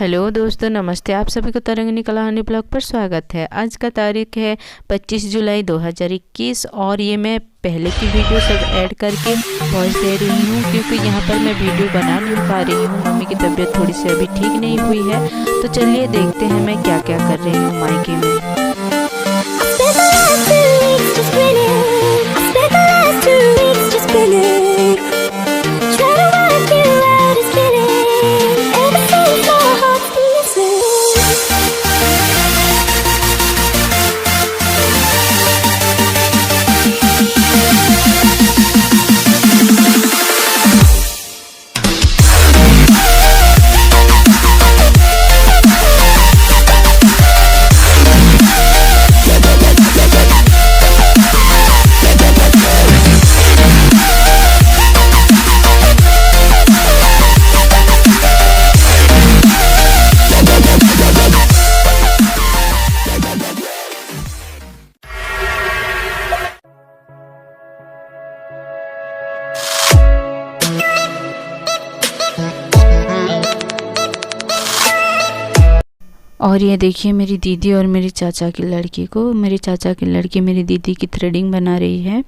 Hello दोस्तों, नमस्ते। आप सभी को तरंगिनी कलाहानी ब्लॉग पर स्वागत है। आज का तारीख है 25 जुलाई 2021 और ये मैं पहले की वीडियो सब ऐड करके वॉइस दे रही हूँ क्योंकि यहाँ पर मैं वीडियो बना नहीं पा रही हूँ। मम्मी की तबीयत थोड़ी सी अभी ठीक नहीं हुई है, तो चलिए देखते हैं मैं क्या क्या कर रही हूँ मायके में। और ये देखिए मेरी दीदी और मेरी चाचा की लड़की को, मेरी चाचा की लड़की मेरी दीदी की थ्रेडिंग बना रही है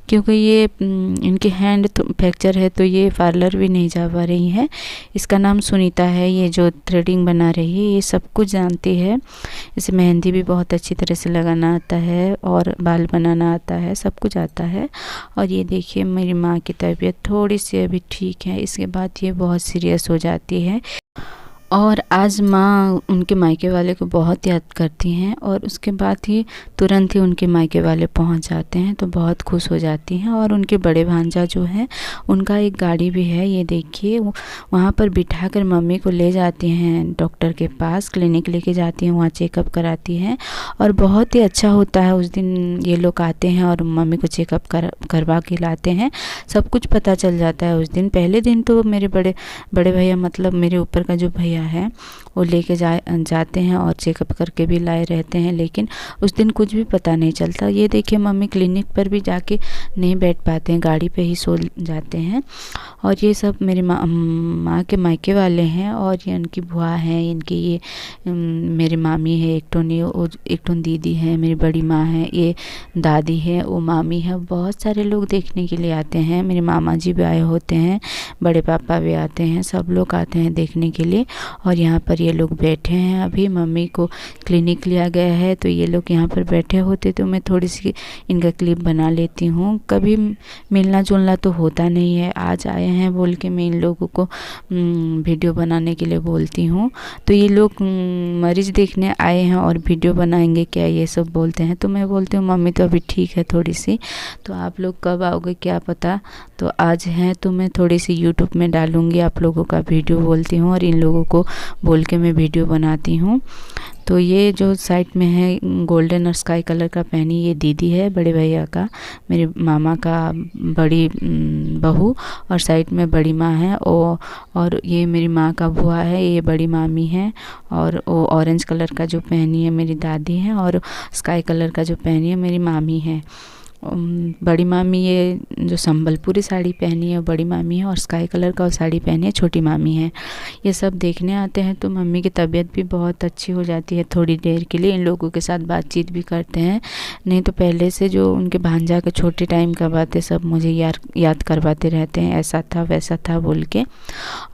क्योंकि ये इनके हैंड फ्रैक्चर है तो ये पार्लर भी नहीं जा पा रही है। इसका नाम सुनीता है। ये जो थ्रेडिंग बना रही है ये सब कुछ जानती है। इसे मेहंदी भी बहुत अच्छी तरह से लगाना आता है और बाल बनाना आता है, सब कुछ आता है। और ये देखिए मेरी माँ की तबीयत थोड़ी सी अभी ठीक है, इसके बाद ये बहुत सीरियस हो जाती है। और आज माँ उनके मायके वाले को बहुत याद करती हैं और उसके बाद ही तुरंत ही उनके मायके वाले पहुंच जाते हैं तो बहुत खुश हो जाती हैं। और उनके बड़े भांजा जो हैं उनका एक गाड़ी भी है, ये देखिए वहाँ पर बिठाकर मम्मी को ले जाती हैं डॉक्टर के पास, क्लिनिक लेके जाती हैं, वहाँ चेकअप कराती हैं। और बहुत ही अच्छा होता है। उस दिन ये लोग आते हैं और मम्मी को चेकअप करवा के लाते हैं, सब कुछ पता चल जाता है उस दिन। पहले दिन तो मेरे बड़े भैया, मतलब मेरे ऊपर का जो भैया है वो लेके जाते हैं और चेकअप करके भी लाए रहते हैं, लेकिन उस दिन कुछ भी पता नहीं चलता। ये देखिए मम्मी क्लिनिक पर भी जाके नहीं बैठ पाते हैं, गाड़ी पे ही सो जाते हैं। और ये सब मेरी माँ के मायके वाले हैं और ये उनकी बुआ है, इनकी ये मेरी मामी है, एक टो दीदी है, मेरी बड़ी माँ है, ये दादी है, वो मामी है। बहुत सारे लोग देखने के लिए आते हैं। मेरे मामा जी भी आए होते हैं, बड़े पापा भी आते हैं, सब लोग आते हैं देखने के लिए। और यहाँ पर ये लोग बैठे हैं। अभी मम्मी को क्लिनिक लिया गया है तो ये लोग यहाँ पर बैठे होते तो मैं थोड़ी सी इनका क्लिप बना लेती हूँ। कभी मिलना जुलना तो होता नहीं है, आज आए हैं बोल के मैं इन लोगों को वीडियो बनाने के लिए बोलती हूँ। तो ये लोग मरीज़ देखने आए हैं और वीडियो बनाएंगे क्या, ये सब बोलते हैं। तो मैं बोलती हूँ मम्मी तो अभी ठीक है थोड़ी सी, तो आप लोग कब आओगे क्या पता। तो आज हैं तो मैं थोड़ी सी यूट्यूब में डालूँगी आप लोगों का वीडियो बोलती हूँ और इन लोगों को बोल के मैं वीडियो बनाती हूँ। तो ये जो साइड में है गोल्डन और स्काई कलर का पहनी, ये दीदी है बड़े भैया का, मेरे मामा का बड़ी बहू। और साइड में बड़ी माँ है और ये मेरी माँ का बुआ है, ये बड़ी मामी है। और वो ऑरेंज कलर का जो पहनी है मेरी दादी है और स्काई कलर का जो पहनी है मेरी मामी है। बड़ी मामी ये जो संबलपुरी साड़ी पहनी है बड़ी मामी है और स्काई कलर का साड़ी पहनी है छोटी मामी है। ये सब देखने आते हैं तो मम्मी की तबीयत भी बहुत अच्छी हो जाती है थोड़ी देर के लिए। इन लोगों के साथ बातचीत भी करते हैं, नहीं तो पहले से जो उनके भांजा के छोटे टाइम का बातें सब मुझे याद करवाते रहते हैं, ऐसा था वैसा था बोल के।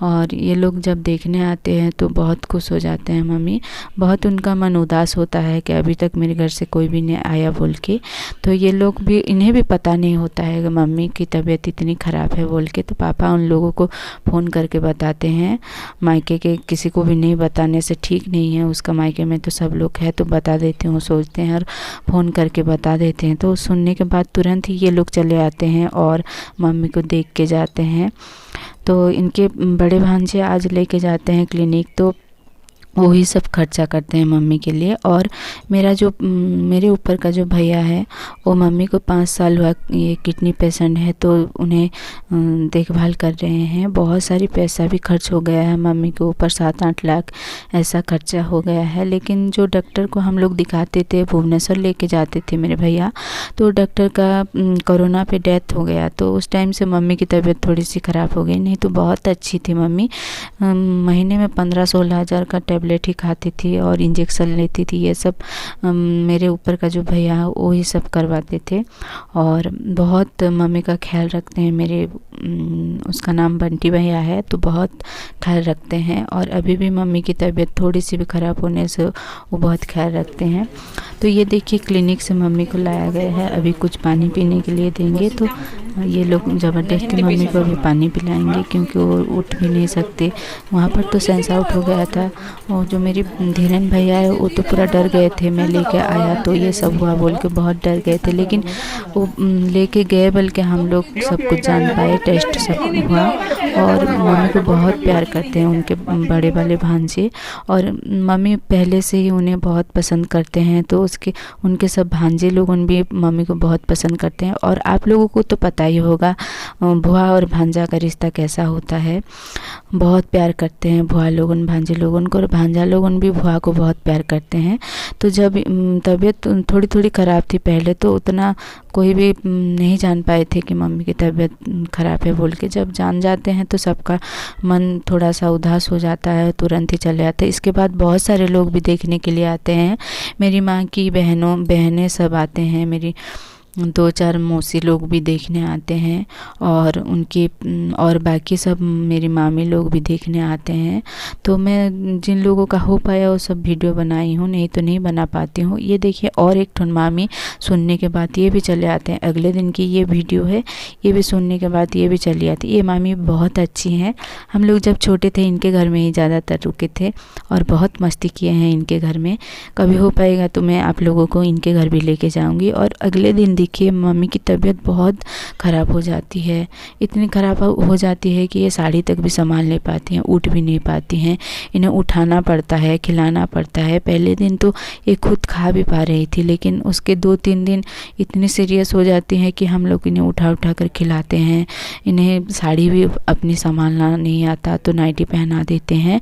और ये लोग जब देखने आते हैं तो बहुत खुश हो जाते हैं मम्मी, बहुत उनका मन उदास होता है कि अभी तक मेरे घर से कोई भी नहीं आया बोल के। तो ये लोग भी, इन्हें भी पता नहीं होता है कि मम्मी की तबीयत इतनी ख़राब है बोल के। तो पापा उन लोगों को फ़ोन करके बताते हैं, मायके के किसी को भी नहीं बताने से ठीक नहीं है, उसका मायके में तो सब लोग है तो बता देते हैं, सोचते हैं और फ़ोन करके बता देते हैं। तो सुनने के बाद तुरंत ही ये लोग चले आते हैं और मम्मी को देख के जाते हैं। तो इनके बड़े भांजे आज लेके जाते हैं क्लिनिक, तो वो ही सब खर्चा करते हैं मम्मी के लिए। और मेरे ऊपर का जो भैया है वो मम्मी को 5 साल हुआ ये किडनी पेशेंट है, तो उन्हें देखभाल कर रहे हैं। बहुत सारी पैसा भी खर्च हो गया है मम्मी के ऊपर, 7-8 लाख ऐसा खर्चा हो गया है। लेकिन जो डॉक्टर को हम लोग दिखाते थे, भुवनेश्वर लेके जाते थे मेरे भैया, तो डॉक्टर का कोरोना पे डेथ हो गया, तो उस टाइम से मम्मी की तबीयत थोड़ी सी ख़राब हो गई। नहीं तो बहुत अच्छी थी मम्मी, महीने में 15-16 हज़ार का टैबलेट ही खाती थी और इंजेक्शन लेती थी। ये सब मेरे ऊपर का जो भैया है वो ही सब करवाते थे और बहुत मम्मी का ख्याल रखते हैं। मेरे उसका नाम बंटी भैया है, तो बहुत ख्याल रखते हैं। और अभी भी मम्मी की तबीयत थोड़ी सी भी ख़राब होने से वो बहुत ख्याल रखते हैं। तो ये देखिए क्लिनिक से मम्मी को लाया गया है, अभी कुछ पानी पीने के लिए देंगे, तो ये लोग ज़बरदस्ती मम्मी को अभी पानी पिलाएंगे क्योंकि वो उठ भी नहीं सकते। वहाँ पर तो सेंस आउट हो गया था। और जो मेरी धीरेन भैया है वो तो पूरा डर गए थे, मैं लेके आया तो ये सब हुआ बोल के बहुत डर गए थे। लेकिन वो लेके गए बल्कि हम लोग सब कुछ जान पाए, टेस्ट सब हुआ। और मम्मी को बहुत प्यार करते हैं उनके बड़े वाले भांजे, और मम्मी पहले से ही उन्हें बहुत पसंद करते हैं, तो उनके सब भांजे लोग भी मम्मी को बहुत पसंद करते हैं। और आप लोगों को तो पता ही होगा बुआ और भांजा का रिश्ता कैसा होता है, बहुत प्यार करते हैं बुआ लोगन भांजे लोगन को, और भांजा लोगन भी बुआ को बहुत प्यार करते हैं। तो जब तबीयत थोड़ी थोड़ी ख़राब थी पहले, तो उतना कोई भी नहीं जान पाए थे कि मम्मी की तबीयत ख़राब है बोल के। जब जान जाते हैं तो सबका मन थोड़ा सा उदास हो जाता है, तुरंत ही चले जाते हैं। इसके बाद बहुत सारे लोग भी देखने के लिए आते हैं, मेरी माँ की बहनें सब आते हैं, मेरी 2-4 मौसी लोग भी देखने आते हैं, और और बाकी सब मेरी मामी लोग भी देखने आते हैं। तो मैं जिन लोगों का हो पाया वो सब वीडियो बनाई हूँ, नहीं तो नहीं बना पाती हूँ। ये देखिए और एक ठन मामी सुनने के बाद ये भी चले आते हैं। अगले दिन की ये वीडियो है, ये भी सुनने के बाद ये भी चली आती। ये मामी बहुत अच्छी हैं, हम लोग जब छोटे थे इनके घर में ही ज़्यादातर रुके थे और बहुत मस्ती किए हैं इनके घर में। कभी हो पाएगा तो मैं आप लोगों को इनके घर भी लेके जाऊँगी। और अगले दिन देखिए मम्मी की तबीयत बहुत ख़राब हो जाती है, इतनी ख़राब हो जाती है कि ये साड़ी तक भी संभाल नहीं पाती हैं, उठ भी नहीं पाती हैं। इन्हें उठाना पड़ता है, खिलाना पड़ता है। पहले दिन तो ये खुद खा भी पा रही थी, लेकिन उसके 2-3 दिन इतनी सीरियस हो जाती हैं कि हम लोग इन्हें उठा कर खिलाते हैं। इन्हें साड़ी भी अपनी संभालना नहीं आता तो नाइटी पहना देते हैं।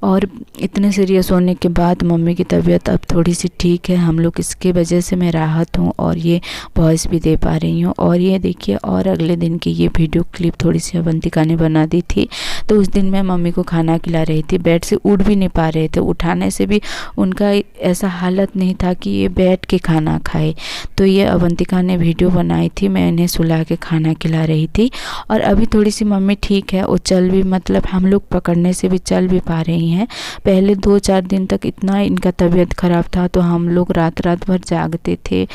और इतने सीरियस होने के बाद मम्मी की तबीयत अब थोड़ी सी ठीक है, हम लोग इसके वजह से मैं राहत हूँ और ये वॉइस भी दे पा रही हूँ। और ये देखिए और अगले दिन की ये वीडियो क्लिप थोड़ी सी अवंतिका ने बना दी थी। तो उस दिन मैं मम्मी को खाना खिला रही थी, बेड से उठ भी नहीं पा रहे थे, उठाने से भी उनका ऐसा हालत नहीं था कि ये बैठ के खाना खाए। तो ये अवंतिका ने वीडियो बनाई थी, मैं इन्हें सुला के खाना खिला रही थी। और अभी थोड़ी सी मम्मी ठीक है, वो चल भी, मतलब हम लोग पकड़ने से भी चल भी पा रही हैं। पहले 2-4 दिन तक इतना इनका तबीयत ख़राब था तो हम लोग रात भर जागते थे,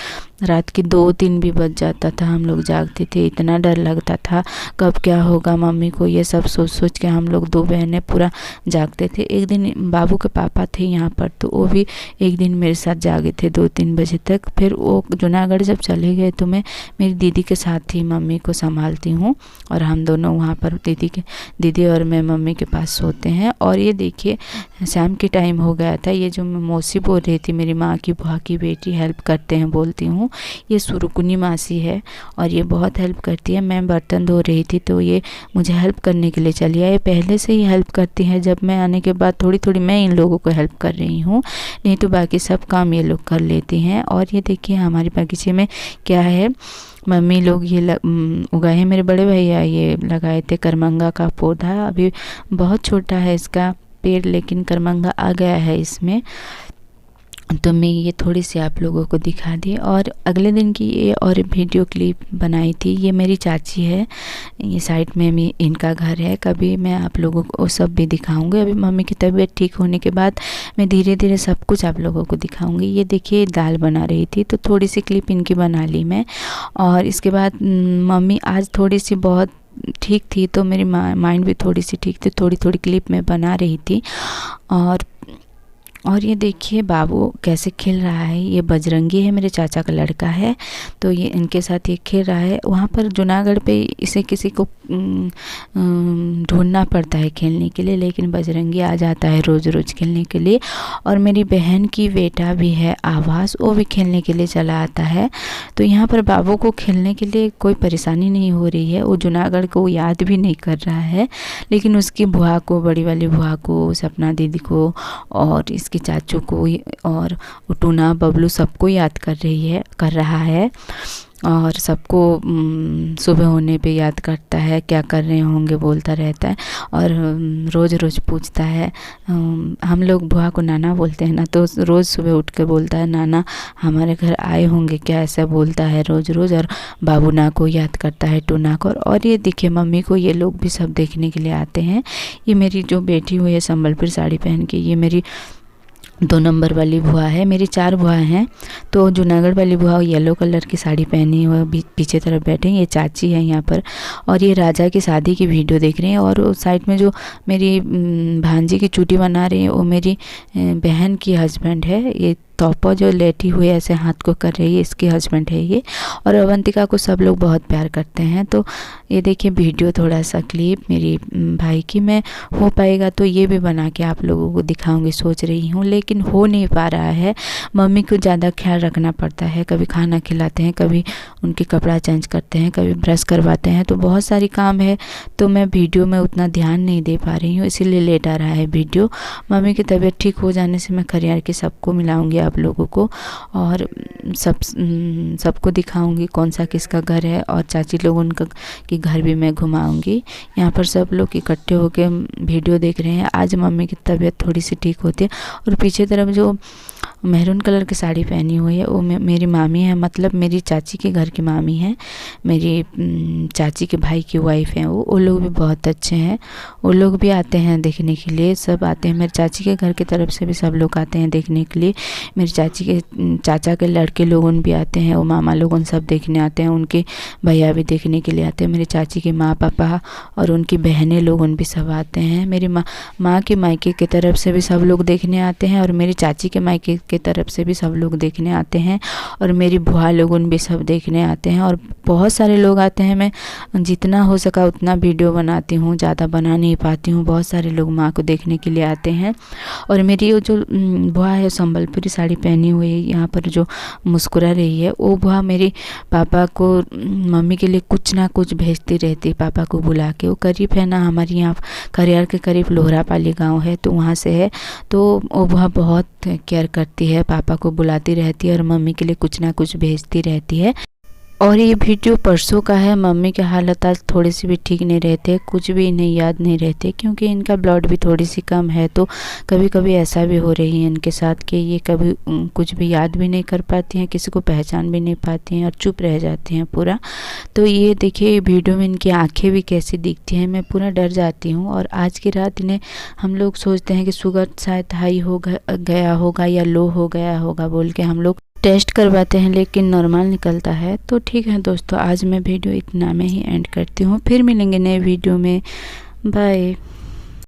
रात के 2-3 भी बज जाता था, हम लोग जागते थे। इतना डर लगता था कब क्या होगा मम्मी को, ये सब सोच के हम लोग 2 बहनें पूरा जागते थे। एक दिन बाबू के पापा थे यहाँ पर, तो वो भी एक दिन मेरे साथ जागे थे 2-3 बजे तक। फिर वो जूनागढ़ जब चले गए तो मैं मेरी दीदी के साथ ही मम्मी को संभालती हूँ, और हम दोनों वहाँ पर दीदी और मैं मम्मी के पास सोते हैं। और ये देखिए शाम के टाइम हो गया था। ये जो मैं मौसी बोल रही थी, मेरी माँ की बुआ की बेटी, हेल्प करते हैं बोलती हूँ, ये सुरुकुनी मासी है और ये बहुत हेल्प करती है। मैं बर्तन धो रही थी तो ये मुझे हेल्प करने के लिए चली आई। पहले से ही हेल्प करती है, जब मैं आने के बाद थोड़ी थोड़ी मैं इन लोगों को हेल्प कर रही हूँ, नहीं तो बाकी सब काम ये लोग कर लेती हैं। और ये देखिए हमारे बगीचे में क्या है, मम्मी लोग ये उगाए हैं, मेरे बड़े भैया ये लगाए थे करमंगा का पौधा। अभी बहुत छोटा है इसका पेड़, लेकिन करमंगा आ गया है इसमें, तो मैं ये थोड़ी सी आप लोगों को दिखा दी। और अगले दिन की ये और वीडियो क्लिप बनाई थी। ये मेरी चाची है, ये साइड में भी इनका घर है, कभी मैं आप लोगों को सब भी दिखाऊंगी। अभी मम्मी की तबीयत ठीक होने के बाद मैं धीरे धीरे सब कुछ आप लोगों को दिखाऊंगी। ये देखिए दाल बना रही थी तो थोड़ी सी क्लिप इनकी बना ली मैं। और इसके बाद मम्मी आज थोड़ी सी बहुत ठीक थी, तो मेरी माइंड भी थोड़ी सी ठीक थी, थोड़ी थोड़ी क्लिप में बना रही थी। और और ये देखिए बाबू कैसे खेल रहा है। ये बजरंगी है, मेरे चाचा का लड़का है, तो ये इनके साथ ये खेल रहा है। वहाँ पर जूनागढ़ पे इसे किसी को ढूंढना पड़ता है खेलने के लिए, लेकिन बजरंगी आ जाता है रोज़ रोज़ खेलने के लिए। और मेरी बहन की बेटा भी है आवाज़, वो भी खेलने के लिए चला आता है। तो यहाँ पर बाबू को खेलने के लिए कोई परेशानी नहीं हो रही है। वो जूनागढ़ को याद भी नहीं कर रहा है, लेकिन उसकी बुआ को, बड़ी वाली बुआ को, सपना दीदी को और इसके चाचू को और टूना बबलू सबको याद कर रहा है। और सबको सुबह होने पे याद करता है, क्या कर रहे होंगे बोलता रहता है। और रोज़ रोज़ पूछता है। हम लोग बुआ को नाना बोलते हैं ना, तो रोज़ सुबह उठ के बोलता है नाना हमारे घर आए होंगे क्या, ऐसा बोलता है रोज़ रोज़। और बाबूना को याद करता है, टूना को। और ये देखिए मम्मी को ये लोग भी सब देखने के लिए आते हैं। ये मेरी जो बेटी हुई है संबलपुर साड़ी पहन के, ये मेरी 2 नंबर वाली बुआ है। मेरी 4 बुआ हैं। तो जूनागढ़ वाली बुआ येलो कलर की साड़ी पहनी हुई पीछे तरफ बैठे, ये चाची है यहाँ पर। और ये राजा की शादी की वीडियो देख रहे हैं। और साइड में जो मेरी भांजी की चूटी बना रही है वो मेरी बहन की हस्बैंड है। ये तोपा जो लेटी हुई ऐसे हाथ को कर रही है, इसके हस्बैंड है ये। और अवंतिका को सब लोग बहुत प्यार करते हैं। तो ये देखिए वीडियो, थोड़ा सा क्लिप मेरी भाई की, मैं हो पाएगा तो ये भी बना के आप लोगों को दिखाऊंगी सोच रही हूँ, लेकिन हो नहीं पा रहा है। मम्मी को ज़्यादा ख्याल रखना पड़ता है, कभी खाना खिलाते हैं, कभी उनके कपड़ा चेंज करते हैं, कभी ब्रश करवाते हैं, तो बहुत सारी काम है। तो मैं वीडियो में उतना ध्यान नहीं दे पा रही हूँ, इसीलिए लेट आ रहा है वीडियो। मम्मी की तबीयत ठीक हो जाने से मैं खरियार के सबको मिलाऊंगी आप लोगों को, और सबको दिखाऊंगी कौन सा किसका घर है। और चाची लोगों उनका कि घर भी मैं घुमाऊंगी। यहाँ पर सब लोग इकट्ठे होकर वीडियो देख रहे हैं। आज मम्मी की तबीयत थोड़ी सी ठीक होती है। और पीछे तरफ जो मैरून कलर की साड़ी पहनी हुई है वो मेरी मामी है, मतलब मेरी चाची के घर की मामी है। मेरी चाची के भाई की वाइफ हैं वो लोग भी बहुत अच्छे हैं। वो लोग भी आते हैं देखने के लिए, सब आते हैं। मेरे चाची के घर की तरफ से भी सब लोग आते हैं देखने के लिए। मेरी चाची के चाचा के लड़के लोगों भी आते हैं, वो मामा लोगों सब देखने आते हैं। उनके भैया भी देखने के लिए आते हैं। मेरी चाची के माँ पापा और उनकी बहनें लोगों भी सब आते हैं। मेरी माँ के मायके की तरफ से भी सब लोग देखने आते हैं, और मेरी चाची के मायके के तरफ से भी सब लोग देखने आते हैं। और मेरी बुआ लोगों भी सब देखने आते हैं, और बहुत सारे लोग आते हैं। मैं जितना हो सका उतना वीडियो बनाती हूँ, ज़्यादा बना नहीं पाती हूँ। बहुत सारे लोग माँ को देखने के लिए आते हैं। और मेरी वो जो बुआ है संबलपुरी साड़ी पहनी हुई है, यहाँ पर जो मुस्कुरा रही है, वो बुआ मेरी पापा को मम्मी के लिए कुछ ना कुछ भेजती रहती, पापा को बुला के। वो करीब है ना, हमारे यहाँ खरियार के करीब लोहरापाली गांव है, तो वहाँ से है। तो वो बुआ बहुत केयर करती है, पापा को बुलाती रहती है और मम्मी के लिए कुछ ना कुछ भेजती रहती है। और ये वीडियो परसों का है। मम्मी के हालत आज थोड़ी सी भी ठीक नहीं रहते, कुछ भी इन्हें याद नहीं रहते, क्योंकि इनका ब्लड भी थोड़ी सी कम है। तो कभी कभी ऐसा भी हो रही है इनके साथ कि ये कभी कुछ भी याद भी नहीं कर पाती हैं, किसी को पहचान भी नहीं पाती हैं और चुप रह जाती हैं पूरा। तो ये देखिए वीडियो में इनकी आँखें भी कैसी दिखती हैं, मैं पूरा डर जाती हूँ। और आज की रात इन्हें हम लोग सोचते हैं कि शुगर शायद हाई हो गया होगा या लो हो गया होगा बोल के हम लोग टेस्ट करवाते हैं, लेकिन नॉर्मल निकलता है। तो ठीक है दोस्तों, आज मैं वीडियो इतना में ही एंड करती हूँ। फिर मिलेंगे नए वीडियो में। बाय।